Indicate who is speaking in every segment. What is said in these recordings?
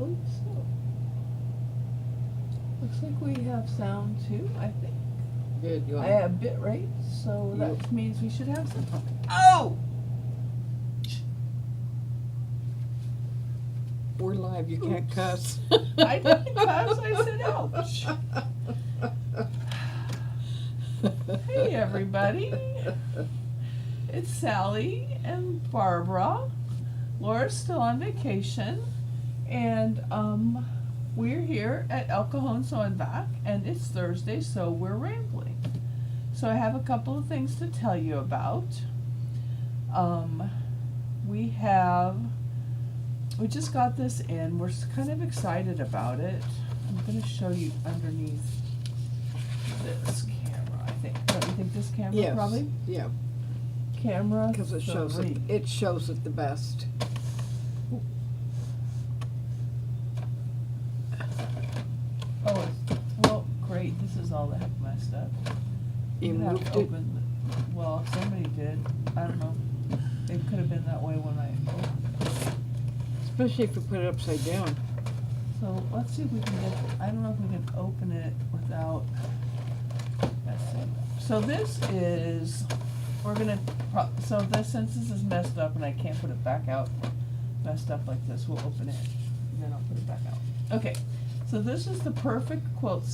Speaker 1: believe so. Looks like we have sound too, I think.
Speaker 2: Good, you
Speaker 1: I
Speaker 2: are.
Speaker 1: have bit rate, so
Speaker 2: Yep.
Speaker 1: that means we should have some. Oh!
Speaker 2: We're live, you can't
Speaker 1: Oops.
Speaker 2: cuss.
Speaker 1: I didn't cuss, I said ouch. Hey everybody, it's Sally and Barbara. Laura's still on vacation, and we're here at El Cajon Sewing Back, and it's Thursday, so we're rambling. So I have a couple of things to tell you about. We just got this in. We're kind of excited about it. I'm going to show you underneath this camera, I think. Don't you think this camera
Speaker 2: Yes,
Speaker 1: probably?
Speaker 2: yeah,
Speaker 1: Camera
Speaker 2: because it shows it,
Speaker 1: 3.
Speaker 2: it shows it the best.
Speaker 1: Oh, well, great. This is all the heck messed up.
Speaker 2: You
Speaker 1: have
Speaker 2: moved
Speaker 1: to
Speaker 2: it?
Speaker 1: open well, somebody did. I don't know. It could have been that way when I opened it.
Speaker 2: Especially if you put it upside down.
Speaker 1: So let's see if we can get, I don't know if we can open it without messing up. So this is, we're gonna, so this, since this is messed up and I can't put it back out, messed up like this, we'll open it and then I'll put it back out. Okay, so this is the Perfect Quilt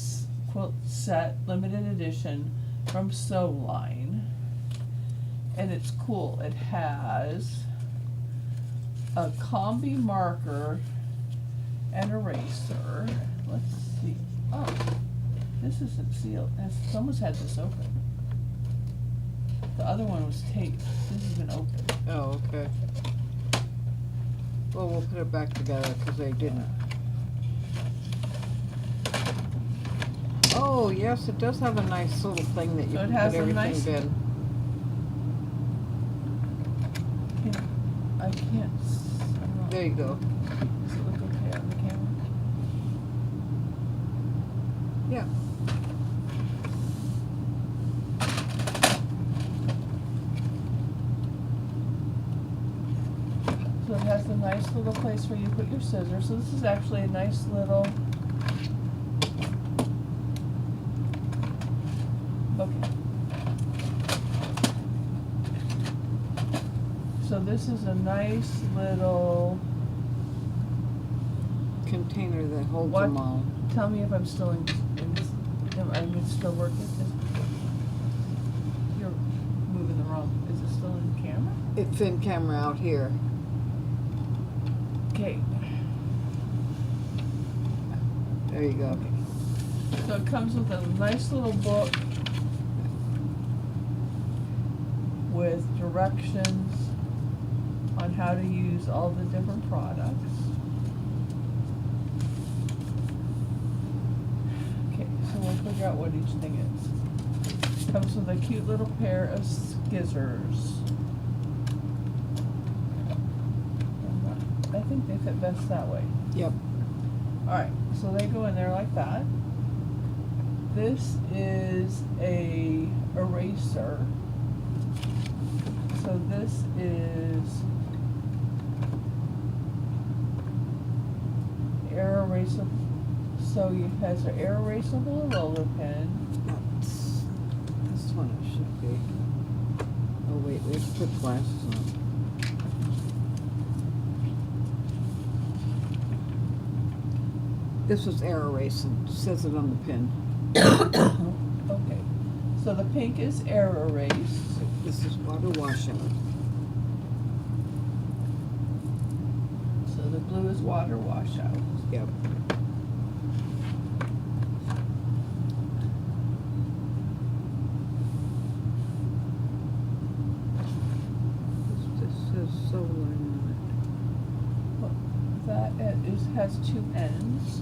Speaker 1: Set Limited Edition from Sewline. And it's cool. It has a combi marker and eraser. Let's see. Oh, this isn't sealed. Someone's had this open. The other one was taped. This has been open.
Speaker 2: Oh, okay. Well, we'll put it back together because they didn't. Oh, yes, it does have a nice little thing that you
Speaker 1: So it
Speaker 2: can
Speaker 1: has
Speaker 2: put
Speaker 1: a
Speaker 2: everything
Speaker 1: nice-
Speaker 2: in.
Speaker 1: I can't. I don't know.
Speaker 2: There you go.
Speaker 1: Does it look okay on the camera?
Speaker 2: Yeah.
Speaker 1: So it has a nice little place where you put your scissors. So this is actually a nice little. Okay. So this is a nice little.
Speaker 2: Container that holds
Speaker 1: What?
Speaker 2: them all.
Speaker 1: Tell me if I'm still in am I still working? You're moving the wrong. Is it still in camera?
Speaker 2: It's in camera out here.
Speaker 1: Okay.
Speaker 2: There you go.
Speaker 1: Okay. So it comes with a nice little book with directions on how to use all the different products. Okay, so we'll figure out what each thing is. Comes with a cute little pair of scissors. I think they fit best that way.
Speaker 2: Yep.
Speaker 1: Alright, so they go in there like that. This is a eraser. So this is air erasable. So it has an air erasable roller pen.
Speaker 2: That's this one it should be. Oh wait, we have to put glasses on. This was air erasing. Says it on the pin.
Speaker 1: Okay. So the pink is air erase.
Speaker 2: This is water washout.
Speaker 1: So the blue is water washout.
Speaker 2: Yep. This says Sewline
Speaker 1: That has two ends.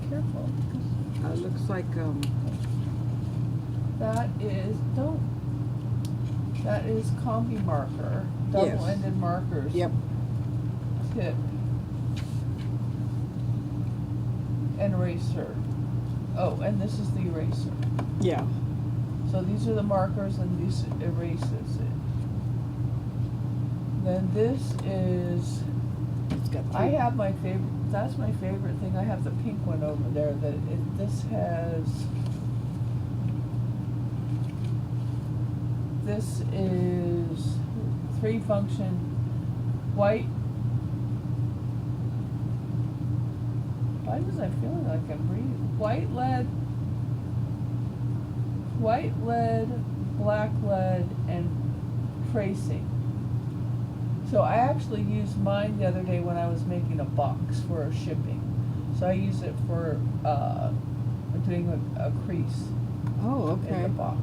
Speaker 1: Careful.
Speaker 2: on it. Looks like
Speaker 1: That is combi marker, double-ended markers.
Speaker 2: yep.
Speaker 1: Tip. And eraser. Oh, and this is the eraser.
Speaker 2: Yeah.
Speaker 1: So these are the markers and this erases it. Then this is
Speaker 2: It's got
Speaker 1: I
Speaker 2: three.
Speaker 1: have my favorite, that's my favorite thing, I have the pink one over there, this is 3-function white. Why was I feeling like I'm reading? White lead, black lead, and tracing. So I actually used mine the other day when I was making a box for shipping. So I use it for doing a crease
Speaker 2: Oh,
Speaker 1: in the
Speaker 2: okay.
Speaker 1: box.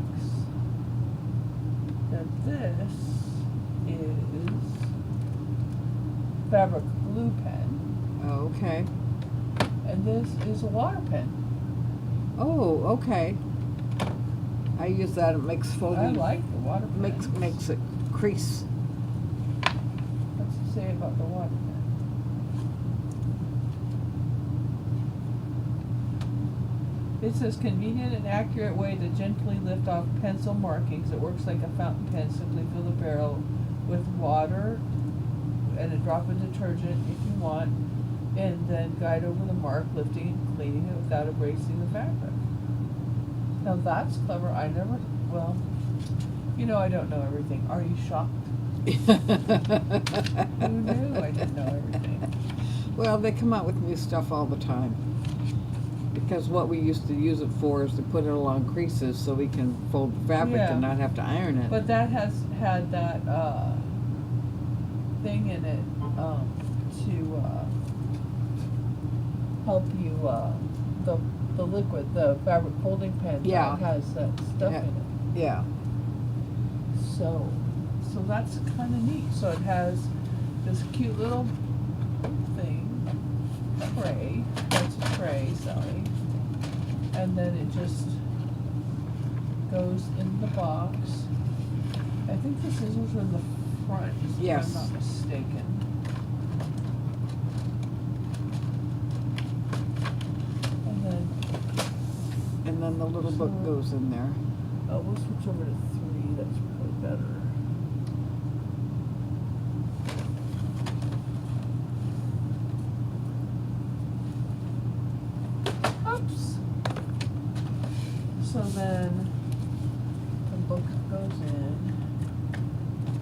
Speaker 1: Now this is fabric glue pen,
Speaker 2: Oh, okay.
Speaker 1: and this is a water pen.
Speaker 2: Oh, okay. I use that. It makes
Speaker 1: I
Speaker 2: folding.
Speaker 1: like the water pen.
Speaker 2: Makes it crease.
Speaker 1: What's it say about the water pen? It says convenient and accurate way to gently lift off pencil markings. It works like a fountain pen. Simply fill the barrel with water and a drop of detergent if you want, and then guide over the mark, lifting and cleaning it without abrasing the fabric. Now that's clever. I don't know everything. Are you shocked? Who knew I didn't know everything?
Speaker 2: Well, they come out with new stuff all the time. Because what we used to use it for is to put it along creases so we can fold the fabric
Speaker 1: Yeah.
Speaker 2: and not have to iron it.
Speaker 1: But that has had that thing in it to help you the liquid, the fabric folding pen.
Speaker 2: Yeah.
Speaker 1: That has that stuff
Speaker 2: Yeah.
Speaker 1: in it.
Speaker 2: Yeah.
Speaker 1: So that's kind of neat. So it has this cute little thing, tray. That's a tray, sorry. And then it just goes in the box. I think the scissors are in the front,
Speaker 2: Yes.
Speaker 1: if I'm not mistaken.
Speaker 2: And then the little book
Speaker 1: So-
Speaker 2: goes in there.
Speaker 1: Oh, we'll switch over to 3. That's probably better. Oops. So then the book goes in,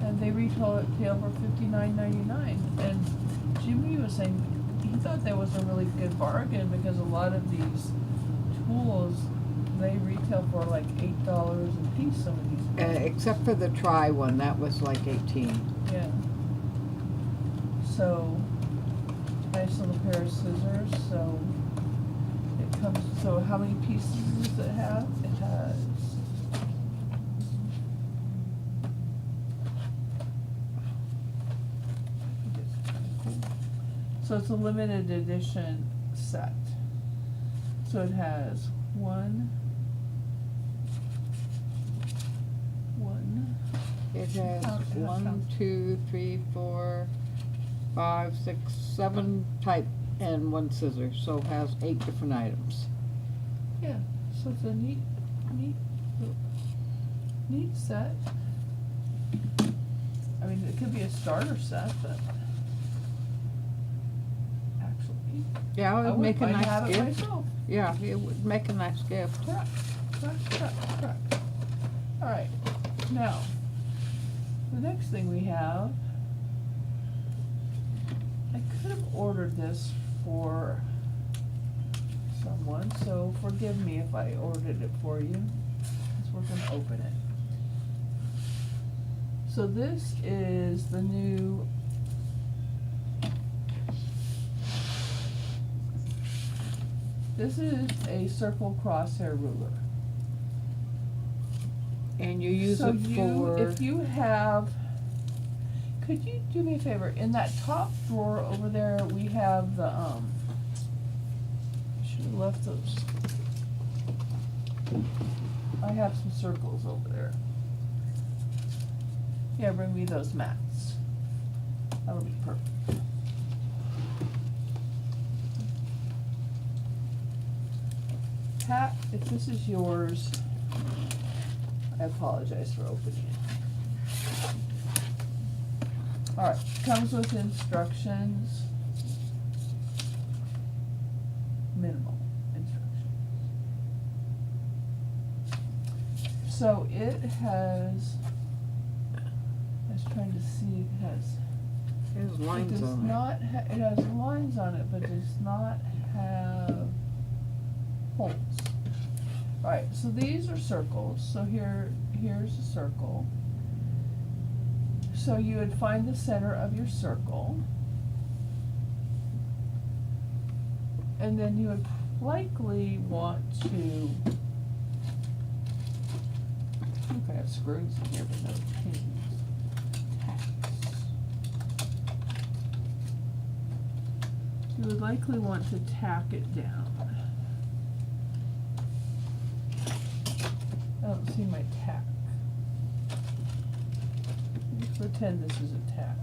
Speaker 1: and they retail it for $59.99. And Jimmy was saying he thought that was a really good bargain because a lot of these tools they retail for like $8 a piece. Some of these.
Speaker 2: Except for the try one, that was like 18.
Speaker 1: Yeah. So, nice little pair of scissors. So, it comes. So, how many pieces does it have? It has. I think it's kind of cool. So, it's a limited edition set. So, it has one.
Speaker 2: It has
Speaker 1: Count, yeah,
Speaker 2: 1,
Speaker 1: count.
Speaker 2: 2, 3, 4, 5, 6, 7 type and 1 scissor, so it has 8 different items.
Speaker 1: Yeah, so it's a neat set. I mean, it could be a starter set, but actually,
Speaker 2: Yeah, it
Speaker 1: I
Speaker 2: would make a
Speaker 1: wouldn't mind
Speaker 2: nice
Speaker 1: have it
Speaker 2: gift.
Speaker 1: myself.
Speaker 2: Yeah, it would make a nice gift.
Speaker 1: Correct. All right, now, the next thing we have, I could have ordered this for someone, so forgive me if I ordered it for you, because we're gonna open it. So this is the new this is a circle crosshair ruler.
Speaker 2: And you use
Speaker 1: So
Speaker 2: it for...
Speaker 1: if you have, could you do me a favor? In that top drawer over there, we have the, I should have left those. I have some circles over there. Yeah, bring me those mats. That'll be perfect. Pat, if this is yours, I apologize for opening it. Alright, comes with instructions. minimal instructions. So it has, I was trying to see,
Speaker 2: There's
Speaker 1: it
Speaker 2: lines
Speaker 1: does
Speaker 2: on it.
Speaker 1: not, it has lines on it, but does not have holes. Alright, so these are circles, so here's a circle. So you would find the center of your circle. And then you would likely want to, I think I have screws in here, but no pins. Tacks. You would likely want to tack it down. I don't see my tack. Let's pretend this is a tack.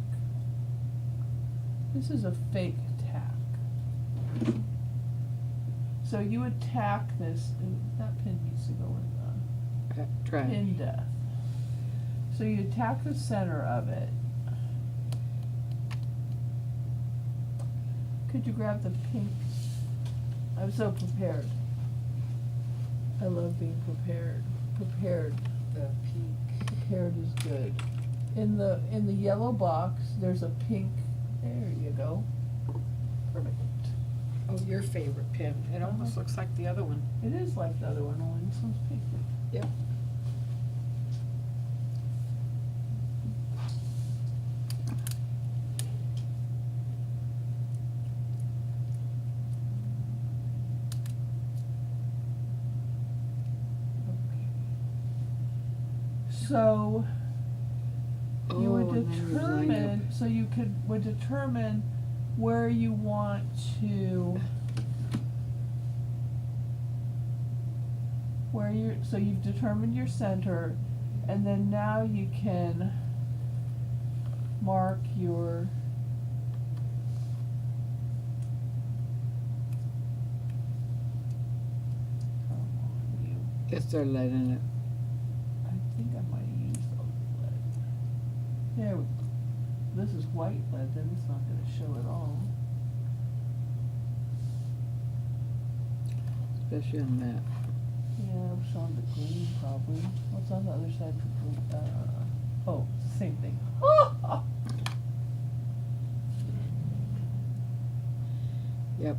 Speaker 1: This is a fake tack. So you would tack this, and that pin needs to go in the
Speaker 2: Trash.
Speaker 1: pin death. So you tack the center of it. Could you grab the pink? I'm so prepared. I love being prepared. Prepared.
Speaker 2: The pink.
Speaker 1: Prepared is good. In the yellow box, there's a pink. There you go. Perfect.
Speaker 2: Oh, your favorite pin. It almost looks like the other one.
Speaker 1: It is like the other one, only this one's pink.
Speaker 2: Yep.
Speaker 1: Okay. So you would
Speaker 2: Oh, and then you line
Speaker 1: determine, so you would determine where you want to, so you've determined your center, and then now you can mark your come on, you.
Speaker 2: Is there lead in it?
Speaker 1: I think I might have used a lead. There we go. This is white lead, then it's not gonna show at all.
Speaker 2: Especially on that.
Speaker 1: Yeah, I'm showing the green probably. What's on the other side for green? Oh, same thing.
Speaker 2: Yep.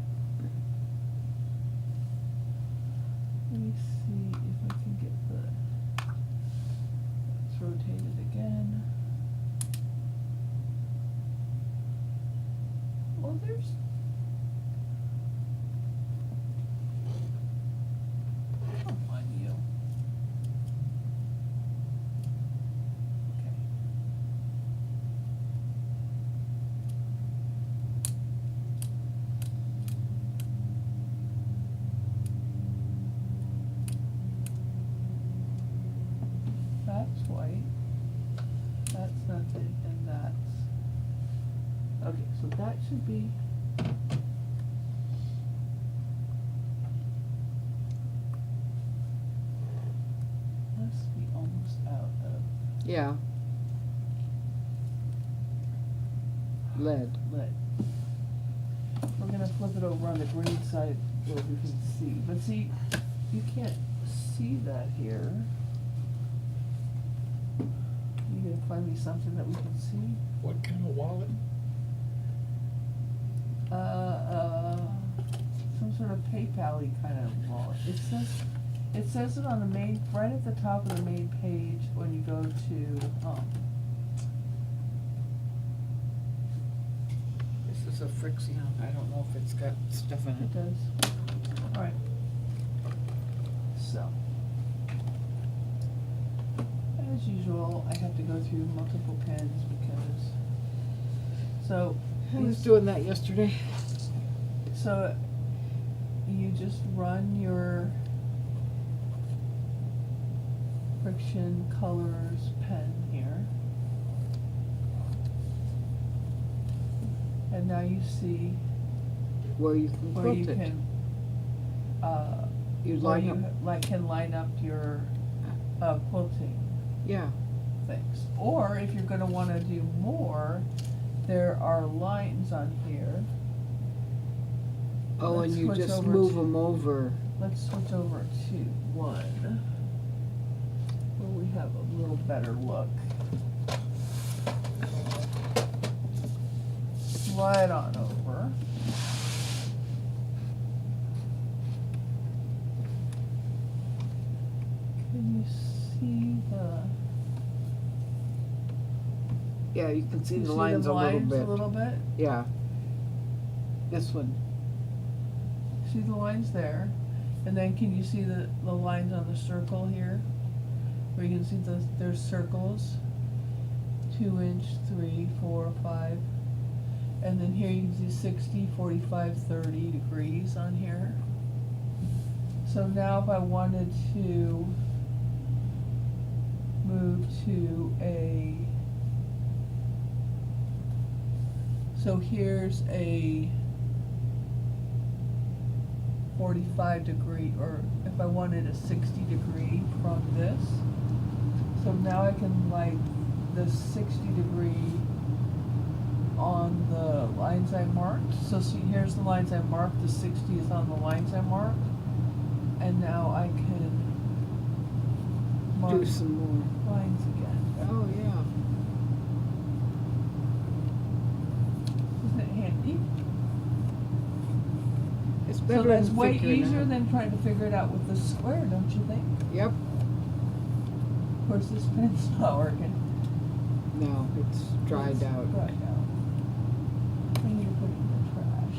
Speaker 1: Let me see if I can get let's rotate it again. Well, there's. Come on, you. Okay. That's white. That's nothing, and that's. Okay, so that should be. Must be almost out of
Speaker 2: Yeah. Lead.
Speaker 1: lead. We're gonna flip it over on the green side where we can see, but see, you can't see that here. You gonna find me something that we can see?
Speaker 3: What kind of wallet?
Speaker 1: Some sort of PayPal-y kind of wallet. It says it on the main, right at the top of the main page when you go to,
Speaker 2: This is a Frixion. I don't know if it's got stuff in
Speaker 1: it
Speaker 2: it.
Speaker 1: does. Alright. So. As usual, I have to go through multiple pens because, so.
Speaker 2: I was
Speaker 1: these-
Speaker 2: doing that yesterday.
Speaker 1: So you just run your Friction Colors pen here. And now you see
Speaker 2: Where you can
Speaker 1: where
Speaker 2: quilt
Speaker 1: you
Speaker 2: it.
Speaker 1: can,
Speaker 2: You
Speaker 1: where
Speaker 2: line
Speaker 1: you
Speaker 2: up.
Speaker 1: can line up your quilting
Speaker 2: Yeah.
Speaker 1: things. Or if you're gonna wanna do more, there are lines on here.
Speaker 2: Oh,
Speaker 1: Let's
Speaker 2: and you
Speaker 1: switch
Speaker 2: just
Speaker 1: over
Speaker 2: move
Speaker 1: to-
Speaker 2: them over.
Speaker 1: Let's switch over to one where we have a little better look. Slide on over. Can you see the?
Speaker 2: Yeah, you can see
Speaker 1: You
Speaker 2: the lines a little
Speaker 1: lines
Speaker 2: bit.
Speaker 1: a little bit?
Speaker 2: Yeah. This one.
Speaker 1: See the lines there? And then can you see the lines on the circle here? Where you can see there's circles. 2 inch, 3, 4, 5. And then here you can see 60, 45, 30 degrees on here. So now if I wanted to move to a, so here's a 45 degree, or if I wanted a 60 degree from this. So now I can like this 60 degree on the lines I marked. So see, here's the lines I marked, the 60 is on the lines I marked. And now I can mark
Speaker 2: Do some more.
Speaker 1: lines again.
Speaker 2: Oh, yeah.
Speaker 1: Isn't it handy?
Speaker 2: It's
Speaker 1: So
Speaker 2: better
Speaker 1: that's
Speaker 2: than
Speaker 1: way
Speaker 2: figuring
Speaker 1: easier
Speaker 2: out.
Speaker 1: than trying to figure it out with the square, don't you think?
Speaker 2: Yep.
Speaker 1: Of course, this pen's not working.
Speaker 2: No, it's dried
Speaker 1: It's
Speaker 2: out.
Speaker 1: Dried out. I need to put it in the trash.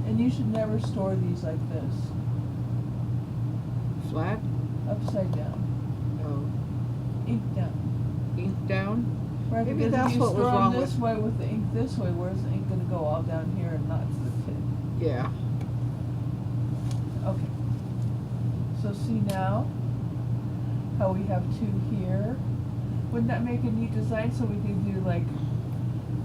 Speaker 1: And you should never store these like this,
Speaker 2: Flat?
Speaker 1: upside down,
Speaker 2: No.
Speaker 1: ink down.
Speaker 2: Ink down?
Speaker 1: Right,
Speaker 2: Maybe
Speaker 1: because
Speaker 2: that's
Speaker 1: if you
Speaker 2: what was
Speaker 1: store 'em
Speaker 2: wrong
Speaker 1: this
Speaker 2: with-
Speaker 1: way with the ink this way, where's the ink gonna go all down here and not to the tip?
Speaker 2: Yeah.
Speaker 1: Okay. So see now how we have two here? Wouldn't that make a neat design so we could do like,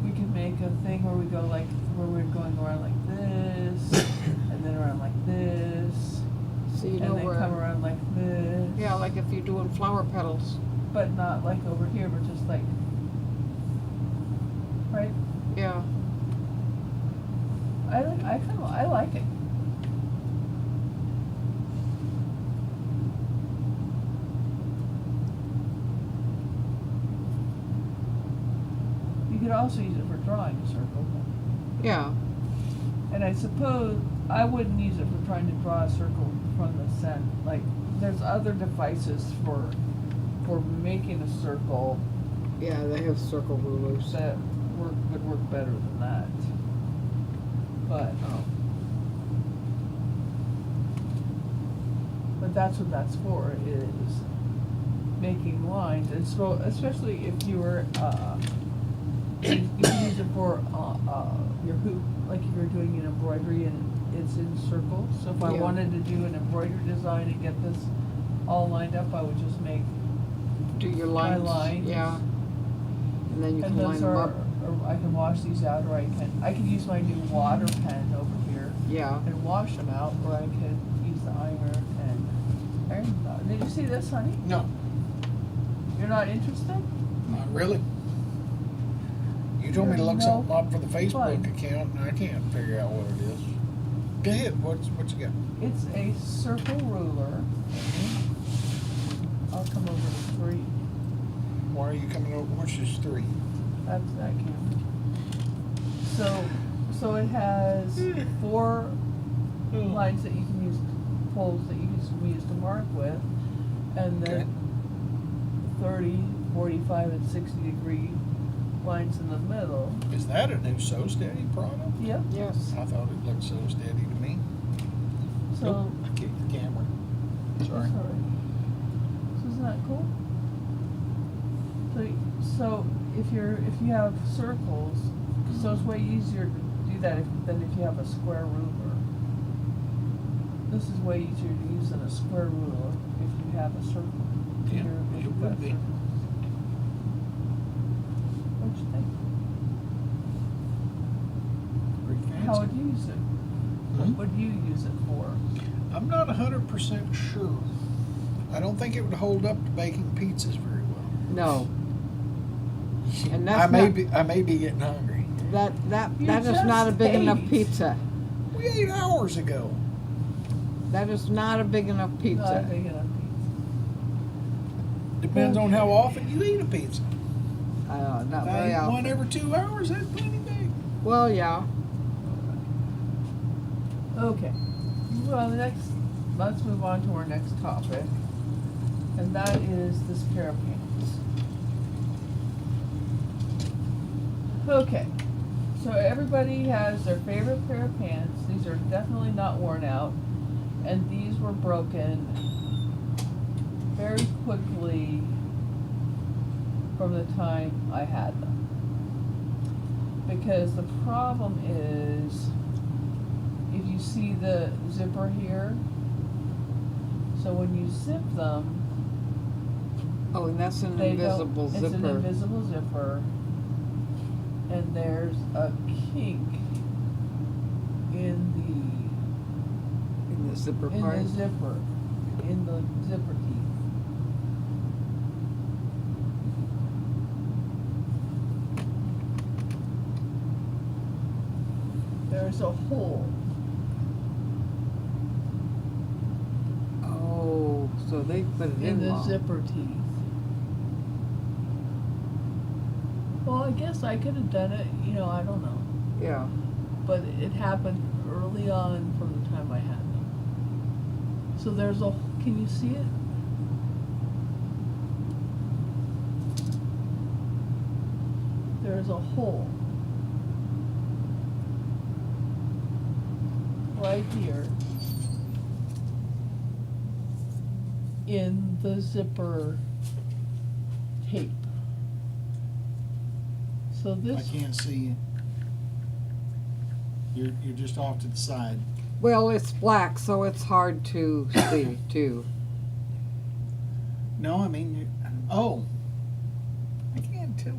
Speaker 1: we could make a thing where we go like, where we're going around like this, and then around like this,
Speaker 2: So you know
Speaker 1: and then
Speaker 2: where.
Speaker 1: come around like this.
Speaker 2: Yeah, like if you're doing flower petals.
Speaker 1: But not like over here, but just like, right?
Speaker 2: Yeah.
Speaker 1: I like it. You could also use it for drawing a circle.
Speaker 2: Yeah.
Speaker 1: And I suppose I wouldn't use it for trying to draw a circle from the center. Like, there's other devices for making a circle
Speaker 2: Yeah, they have circle rulers.
Speaker 1: that would work better than that. But that's what that's for, is making lines. And so, especially if you were, you can use it for your hoop, like if you're doing an embroidery and it's in circles. So if I
Speaker 2: Yeah.
Speaker 1: wanted to do an embroidery design and get this all lined up, I would just make,
Speaker 2: Do your
Speaker 1: My
Speaker 2: lines.
Speaker 1: lines.
Speaker 2: Yeah. And then you
Speaker 1: and
Speaker 2: can line
Speaker 1: those
Speaker 2: them
Speaker 1: are,
Speaker 2: up.
Speaker 1: or I can wash these out, or I can use my new water pen over here
Speaker 2: Yeah.
Speaker 1: and wash them out, or I could use the iron and iron them out. Did you see this, honey?
Speaker 3: No,
Speaker 1: You're not interested?
Speaker 3: not really. You told me to look
Speaker 1: No.
Speaker 3: something up for the Facebook
Speaker 1: Fine.
Speaker 3: account, and I can't figure out what it is. Go ahead. What you got?
Speaker 1: It's a circle ruler. I'll come over to 3.
Speaker 3: Why are you coming over? What's this 3?
Speaker 1: That's that camera. So it has 4 lines that you can use, poles that you can use to mark with, and then 30, 45, and 60 degree lines in the middle.
Speaker 3: Is that a new So Steady product?
Speaker 1: Yep.
Speaker 2: Yes.
Speaker 3: I thought it looked So Steady to me.
Speaker 1: So.
Speaker 3: Nope, I kicked the camera. Sorry.
Speaker 1: So isn't that cool? So if you have circles, so it's way easier to do that than if you have a square ruler. This is way easier to use than a square ruler if you have a circle.
Speaker 3: Yeah,
Speaker 1: If
Speaker 3: it
Speaker 1: you've
Speaker 3: would
Speaker 1: got
Speaker 3: be.
Speaker 1: circles. What'd you think?
Speaker 3: Pretty fancy.
Speaker 1: How would you use it? What
Speaker 3: Hmm?
Speaker 1: would you use it for?
Speaker 3: I'm not 100% sure. I don't think it would hold up to baking pizzas very well.
Speaker 2: No. And
Speaker 3: I
Speaker 2: that's
Speaker 3: may
Speaker 2: not-
Speaker 3: be getting hungry.
Speaker 2: That
Speaker 1: You
Speaker 2: is
Speaker 1: just
Speaker 2: not a big enough
Speaker 1: ate.
Speaker 2: pizza.
Speaker 3: We ate hours ago.
Speaker 2: That is not a big enough
Speaker 1: Not
Speaker 2: pizza.
Speaker 1: big enough pizza.
Speaker 3: Depends on how often you eat a pizza.
Speaker 2: Not
Speaker 3: If I
Speaker 2: very
Speaker 3: eat one
Speaker 2: often.
Speaker 3: every 2 hours, that's plenty big.
Speaker 2: Well, yeah.
Speaker 1: Okay. Well, let's move on to our next topic, and that is this pair of pants. Okay. So everybody has their favorite pair of pants. These are definitely not worn out, and these were broken very quickly from the time I had them. Because the problem is, if you see the zipper here, so when you zip them,
Speaker 2: Oh, and that's an
Speaker 1: they
Speaker 2: invisible
Speaker 1: don't, it's an
Speaker 2: zipper.
Speaker 1: invisible zipper, and there's a kink in
Speaker 2: In the zipper
Speaker 1: the
Speaker 2: part.
Speaker 1: zipper teeth. There's a hole.
Speaker 2: Oh, so they put it
Speaker 1: In the
Speaker 2: long.
Speaker 1: zipper teeth. Well, I guess I could have done it, I don't know.
Speaker 2: Yeah.
Speaker 1: But it happened early on from the time I had them. So there's a, can you see it? There's a hole. Right here. In the zipper tape. So
Speaker 3: I
Speaker 1: this,
Speaker 3: can't see you. You're just off to the side.
Speaker 2: Well, it's black, so it's hard to see too.
Speaker 3: No, I mean, oh. I can't tell.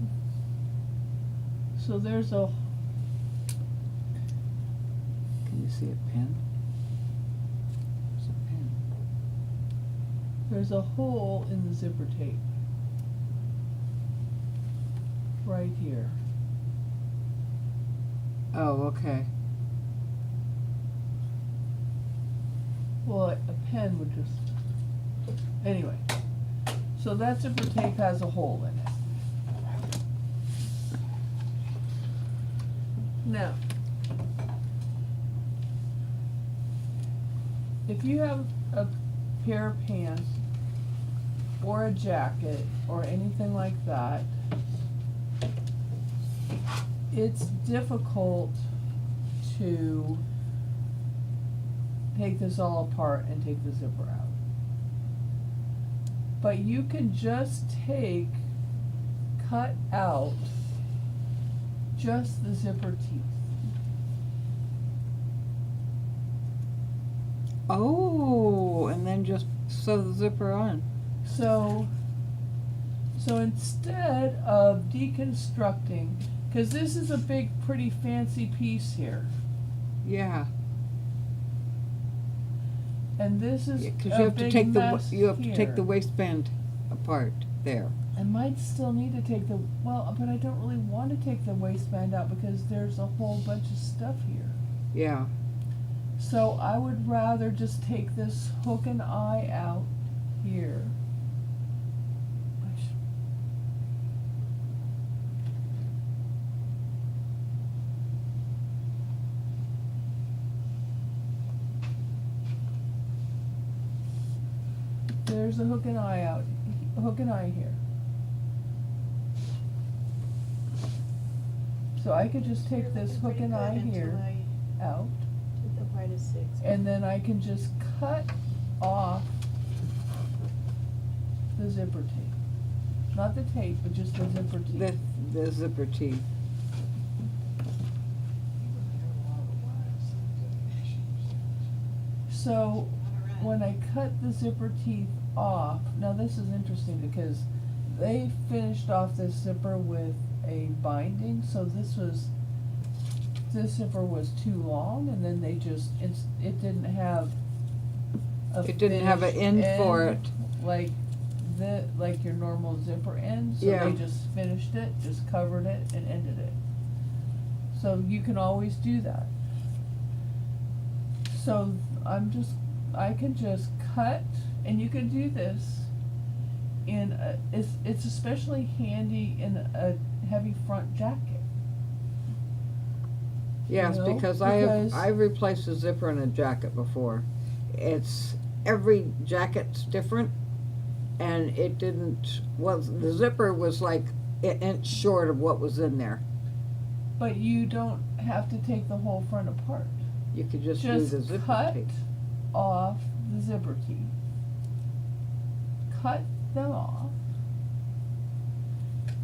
Speaker 1: so there's a,
Speaker 2: Can you see a pen?
Speaker 3: There's a pen.
Speaker 1: there's a hole in the zipper tape. Right here.
Speaker 2: Oh, okay.
Speaker 1: Well, a pen would just, anyway. So that zipper tape has a hole in it. Now, if you have a pair of pants or a jacket or anything like that, it's difficult to take this all apart and take the zipper out. But you can just cut out just the zipper teeth.
Speaker 2: Oh, and then just sew the zipper on.
Speaker 1: So instead of deconstructing, because this is a big, pretty fancy piece here,
Speaker 2: Yeah.
Speaker 1: and this is
Speaker 2: Because
Speaker 1: a
Speaker 2: you have to
Speaker 1: big
Speaker 2: take
Speaker 1: mess
Speaker 2: the take
Speaker 1: here.
Speaker 2: the waistband apart there.
Speaker 1: I might still need to take but I don't really want to take the waistband out because there's a whole bunch of stuff here.
Speaker 2: Yeah.
Speaker 1: So I would rather just take this hook and eye out here. There's a hook and eye here. So I could just take this hook and eye here out,
Speaker 4: The white is 6.
Speaker 1: and then I can just cut off the zipper tape. Not the tape, but just the zipper teeth.
Speaker 2: The zipper teeth.
Speaker 1: So when I cut the zipper teeth off, now this is interesting because they finished off this zipper with a binding, so this zipper was too long, and then it didn't have a
Speaker 2: It didn't have an
Speaker 1: finished
Speaker 2: end for it.
Speaker 1: like your normal zipper end, so
Speaker 2: Yeah.
Speaker 1: they just finished it, just covered it and ended it. So you can always do that. So I can just cut, and you can do this it's especially handy in a heavy front jacket.
Speaker 2: Yes,
Speaker 1: You know,
Speaker 2: because
Speaker 1: because-
Speaker 2: I've replaced a zipper in a jacket before. Every jacket's different, and the zipper was like an inch short of what was in there.
Speaker 1: But you don't have to take the whole front apart.
Speaker 2: You could just use a zipper
Speaker 1: cut
Speaker 2: tape.
Speaker 1: off the zipper teeth. Cut them off.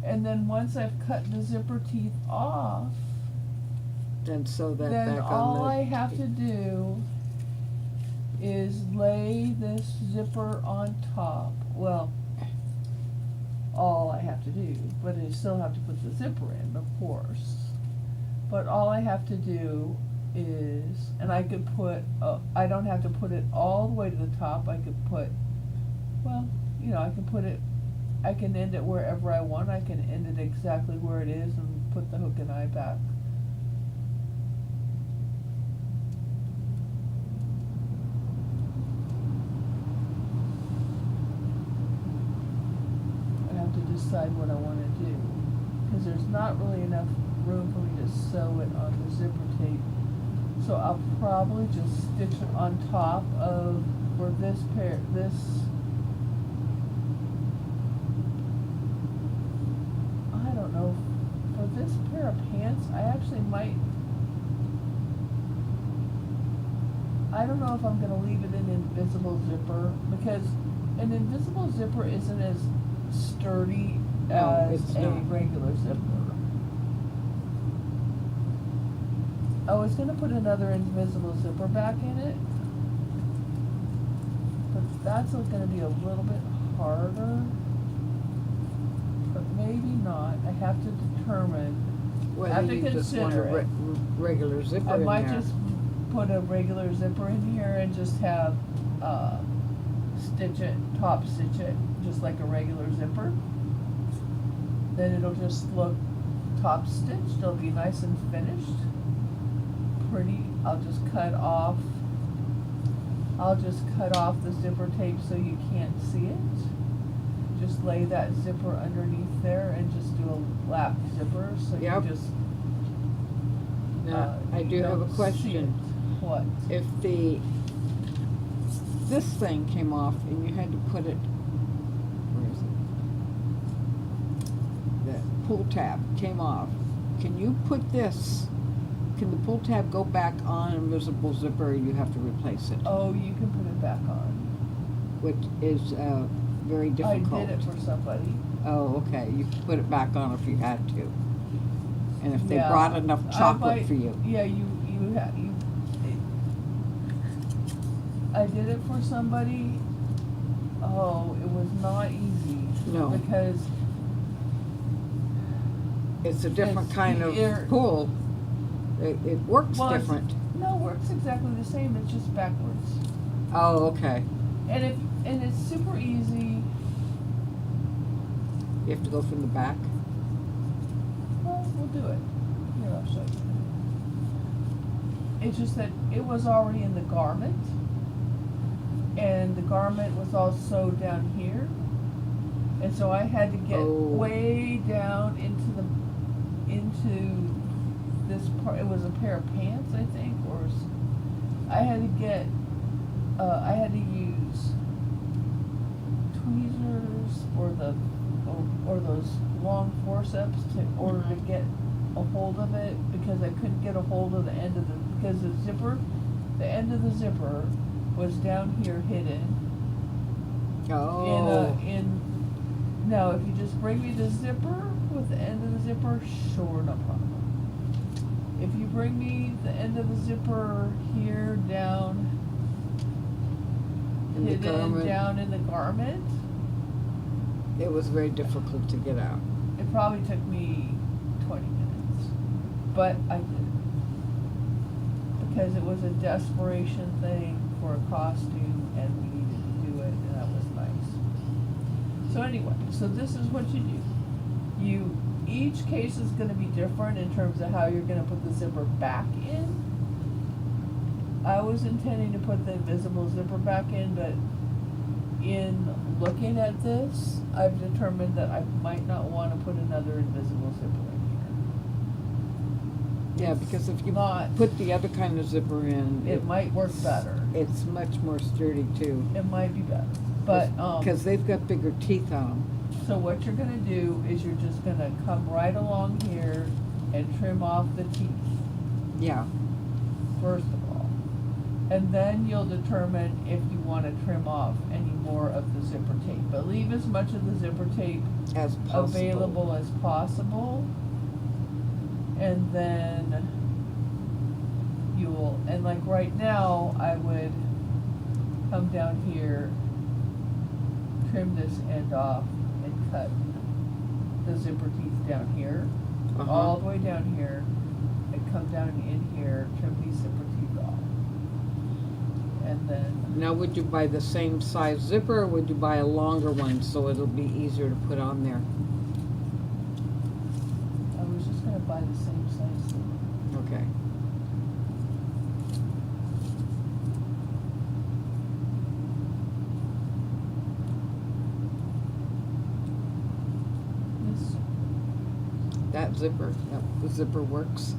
Speaker 1: And then once I've cut the zipper teeth off,
Speaker 2: Then sew that
Speaker 1: then
Speaker 2: back
Speaker 1: all
Speaker 2: on
Speaker 1: I have to do is lay this zipper on top. Well, all I have to do, but I still have to put the zipper in, of course. But all I have to do is, and I could put, I don't have to put it all the way to the top. I could put, well, you know, I can end it wherever I want. I can end it exactly where it is and put the hook and eye back. I have to decide what I want to do, because there's not really enough room for me to sew it on the zipper tape. So I'll probably just stitch it on top of, for this I don't know, for this pair of pants, I actually might, I don't know if I'm gonna leave it in invisible zipper, because an invisible zipper isn't as sturdy
Speaker 2: No,
Speaker 1: as
Speaker 2: it's
Speaker 1: a
Speaker 2: not.
Speaker 1: regular zipper. I was gonna put another invisible zipper back in it, but that's gonna be a little bit harder. But maybe not. I have to determine. I
Speaker 2: whether
Speaker 1: have to
Speaker 2: you just want
Speaker 1: consider
Speaker 2: a
Speaker 1: it.
Speaker 2: regular zipper
Speaker 1: I
Speaker 2: in
Speaker 1: might
Speaker 2: there.
Speaker 1: just put a regular zipper in here and just have, top stitch it, just like a regular zipper. Then it'll just look top stitched, it'll be nice and finished. Pretty, I'll just cut off the zipper tape so you can't see it. Just lay that zipper underneath there and just do a lap zipper, so
Speaker 2: Yep.
Speaker 1: you just,
Speaker 2: Now, I
Speaker 1: you
Speaker 2: do have a
Speaker 1: don't see
Speaker 2: question.
Speaker 1: it. What?
Speaker 2: If this thing came off and you had to put it, where is it? The pull tab came off. Can the pull tab go back on invisible zipper, or you have to replace it?
Speaker 1: Oh, you can put it back on.
Speaker 2: Which is very difficult.
Speaker 1: I did it for somebody.
Speaker 2: Oh, okay, you could put it back on if you had to. And if they
Speaker 1: Yeah.
Speaker 2: brought enough
Speaker 1: I
Speaker 2: chocolate
Speaker 1: might-
Speaker 2: for you.
Speaker 1: Yeah, I did it for somebody. Oh, it was not easy.
Speaker 2: No.
Speaker 1: Because
Speaker 2: It's a different
Speaker 1: It's
Speaker 2: kind of
Speaker 1: ear-
Speaker 2: pull. It works
Speaker 1: Well, it's-
Speaker 2: different.
Speaker 1: no, it works exactly the same, it's just backwards.
Speaker 2: Oh, okay.
Speaker 1: And it's super easy.
Speaker 2: You have to go from the back?
Speaker 1: Well, we'll do it. Here, I'll show you. It's just that it was already in the garment, and the garment was all sewed down here, and so I had to get
Speaker 2: Oh.
Speaker 1: way down into this part. It was a pair of pants, I think, I had to use tweezers or those long forceps in order to get a hold of it, because I couldn't get a hold of the end of because the end of the zipper was down here hidden.
Speaker 2: Oh.
Speaker 1: Now if you just bring me the zipper with the end of the zipper, sure, no problem. If you bring me the end of the zipper here down,
Speaker 2: In the
Speaker 1: hidden
Speaker 2: garment.
Speaker 1: down in the garment,
Speaker 2: It was very difficult to get out.
Speaker 1: it probably took me 20 minutes, but I did it. Because it was a desperation thing for a costume, and we needed to do it, and that was nice. So anyway, so this is what you do. You each case is gonna be different in terms of how you're gonna put the zipper back in. I was intending to put the invisible zipper back in, but in looking at this, I've determined that I might not wanna put another invisible zipper in here.
Speaker 2: Yeah,
Speaker 1: It's
Speaker 2: because if you
Speaker 1: not,
Speaker 2: put the other kind of zipper in,
Speaker 1: it might work better.
Speaker 2: it's much more sturdy too.
Speaker 1: It might be better, but,
Speaker 2: Because they've got bigger teeth on them.
Speaker 1: so what you're gonna do is you're just gonna come right along here and trim off the teeth,
Speaker 2: Yeah,
Speaker 1: first of all. And then you'll determine if you wanna trim off any more of the zipper tape. But leave as much of the zipper tape
Speaker 2: as possible.
Speaker 1: available as possible. And then you'll, and like right now, I would come down here, trim this end off, and cut the zipper teeth down here,
Speaker 2: Uh-huh.
Speaker 1: all the way down here, and come down in here, trim these zipper teeth off. And then,
Speaker 2: Now, would you buy the same size zipper, or would you buy a longer one so it'll be easier to put on there?
Speaker 1: I was just gonna buy the same size zipper.
Speaker 2: Okay.
Speaker 1: This,
Speaker 2: That zipper, yep, the zipper works.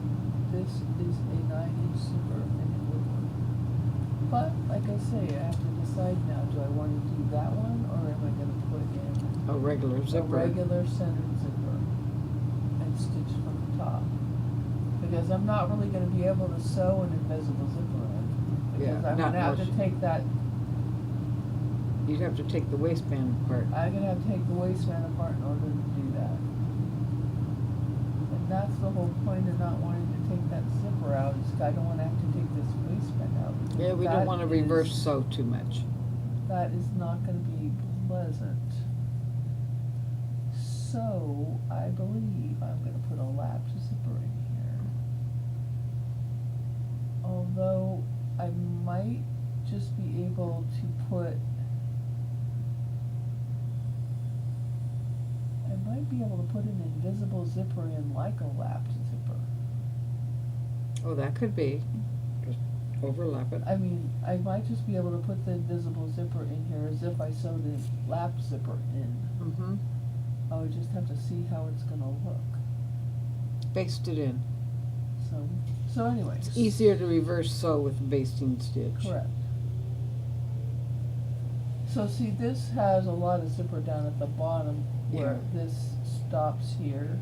Speaker 1: this is a 9-inch zipper, and it would work. But, like I say, I have to decide now, do I wanna do that one, or am I gonna put in
Speaker 2: A regular
Speaker 1: a
Speaker 2: zipper.
Speaker 1: regular centered zipper and stitch from the top? Because I'm not really gonna be able to sew an invisible zipper in, because
Speaker 2: Yeah,
Speaker 1: I'm
Speaker 2: not
Speaker 1: gonna have to
Speaker 2: much.
Speaker 1: take that,
Speaker 2: You'd have to take the waistband apart.
Speaker 1: I'm gonna have to take the waistband apart in order to do that. And that's the whole point of not wanting to take that zipper out, is I don't wanna have to take this waistband out. because
Speaker 2: Yeah, we don't
Speaker 1: that
Speaker 2: want to
Speaker 1: is-
Speaker 2: reverse sew too much.
Speaker 1: That is not gonna be pleasant. So, I believe I'm gonna put a lapsed zipper in here. Although, I might just be able to put, I might be able to put an invisible zipper in like a lapsed zipper.
Speaker 2: Oh, that could be. Just overlap it.
Speaker 1: I mean, I might just be able to put the invisible zipper in here as if I sewed the lapsed zipper in.
Speaker 2: Mm-hmm.
Speaker 1: I would just have to see how it's gonna look.
Speaker 2: Baste it in.
Speaker 1: So anyways.
Speaker 2: It's easier to reverse sew with a basting stitch.
Speaker 1: Correct. So see, this has a lot of zipper down at the bottom where
Speaker 2: Yeah.
Speaker 1: this stops here.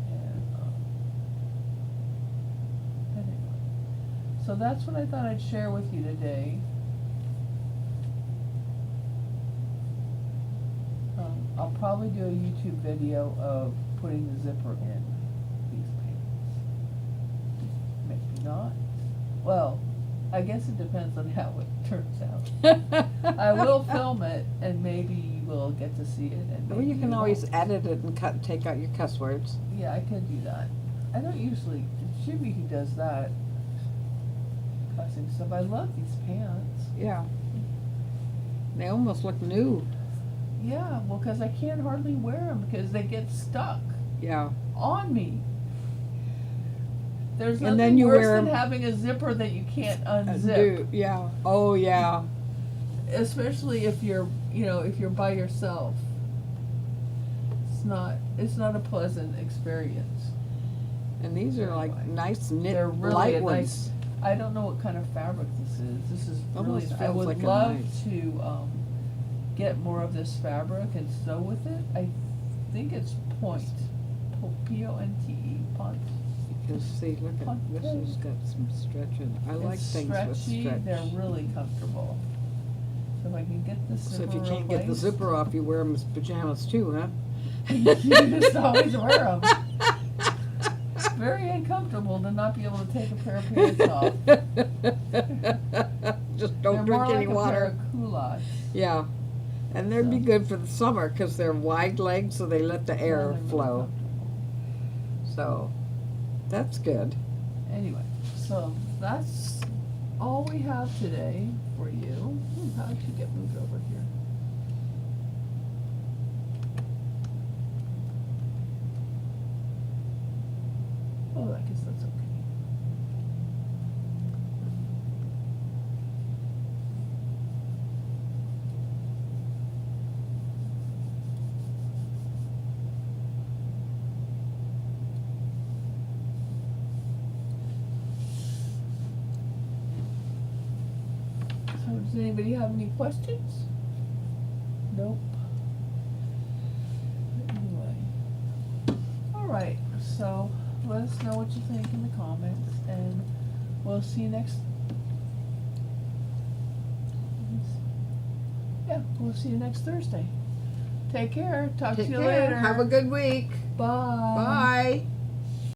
Speaker 1: And, anyway. So that's what I thought I'd share with you today. I'll probably do a YouTube video of putting the zipper in these pants. Maybe not. Well, I guess it depends on how it turns out. I will film it, and maybe you will get to see it, and
Speaker 2: Well,
Speaker 1: maybe
Speaker 2: you can
Speaker 1: you
Speaker 2: always
Speaker 1: won't.
Speaker 2: edit it and take out your cuss words.
Speaker 1: Yeah, I could do that. I don't usually, it's Jimmy who does that. Cussing stuff. I love these pants.
Speaker 2: Yeah. They almost look new.
Speaker 1: Yeah, well, because I can't hardly wear them because they get stuck
Speaker 2: Yeah.
Speaker 1: on me. There's
Speaker 2: And then
Speaker 1: nothing
Speaker 2: you
Speaker 1: worse
Speaker 2: wear
Speaker 1: than
Speaker 2: 'em-
Speaker 1: having a zipper that you can't unzip.
Speaker 2: Yeah. Oh, yeah.
Speaker 1: Especially if you're, if you're by yourself. It's not a pleasant experience.
Speaker 2: And these are like
Speaker 1: Anyway.
Speaker 2: nice knit,
Speaker 1: They're really
Speaker 2: light
Speaker 1: a
Speaker 2: ones.
Speaker 1: nice, I don't know what kind of fabric this is. This is really,
Speaker 2: Almost
Speaker 1: I
Speaker 2: feels
Speaker 1: would
Speaker 2: like a
Speaker 1: love
Speaker 2: nice-
Speaker 1: to, get more of this fabric and sew with it. I think it's point, P-O-N-T-E, pont.
Speaker 2: Because see, look at, this has got some stretch in it. I like
Speaker 1: It's
Speaker 2: things with
Speaker 1: stretchy,
Speaker 2: stretch.
Speaker 1: they're really comfortable. So if I can get this
Speaker 2: So
Speaker 1: zipper
Speaker 2: if you can't get the
Speaker 1: replaced-
Speaker 2: zipper off, you wear them as pajamas too, huh?
Speaker 1: You just always wear them. Very uncomfortable to not be able to take a pair of pants off.
Speaker 2: Just don't
Speaker 1: They're
Speaker 2: drink
Speaker 1: more
Speaker 2: any
Speaker 1: like
Speaker 2: water.
Speaker 1: a pair of culottes.
Speaker 2: Yeah, and they'd be
Speaker 1: So.
Speaker 2: good for the summer because they're wide legs, so they let the
Speaker 1: Yeah,
Speaker 2: air
Speaker 1: they're really
Speaker 2: flow.
Speaker 1: comfortable.
Speaker 2: So that's good.
Speaker 1: Anyway, so that's all we have today for you. How'd you get moved over here? Oh, I guess that's okay. So does anybody have any questions? Nope. Anyway. Alright, so let us know what you think in the comments, and we'll see you next. Yeah, we'll see you next Thursday. Take care. Talk to
Speaker 2: Take
Speaker 1: you
Speaker 2: care.
Speaker 1: later.
Speaker 2: Have a good week.
Speaker 1: Bye.
Speaker 2: Bye.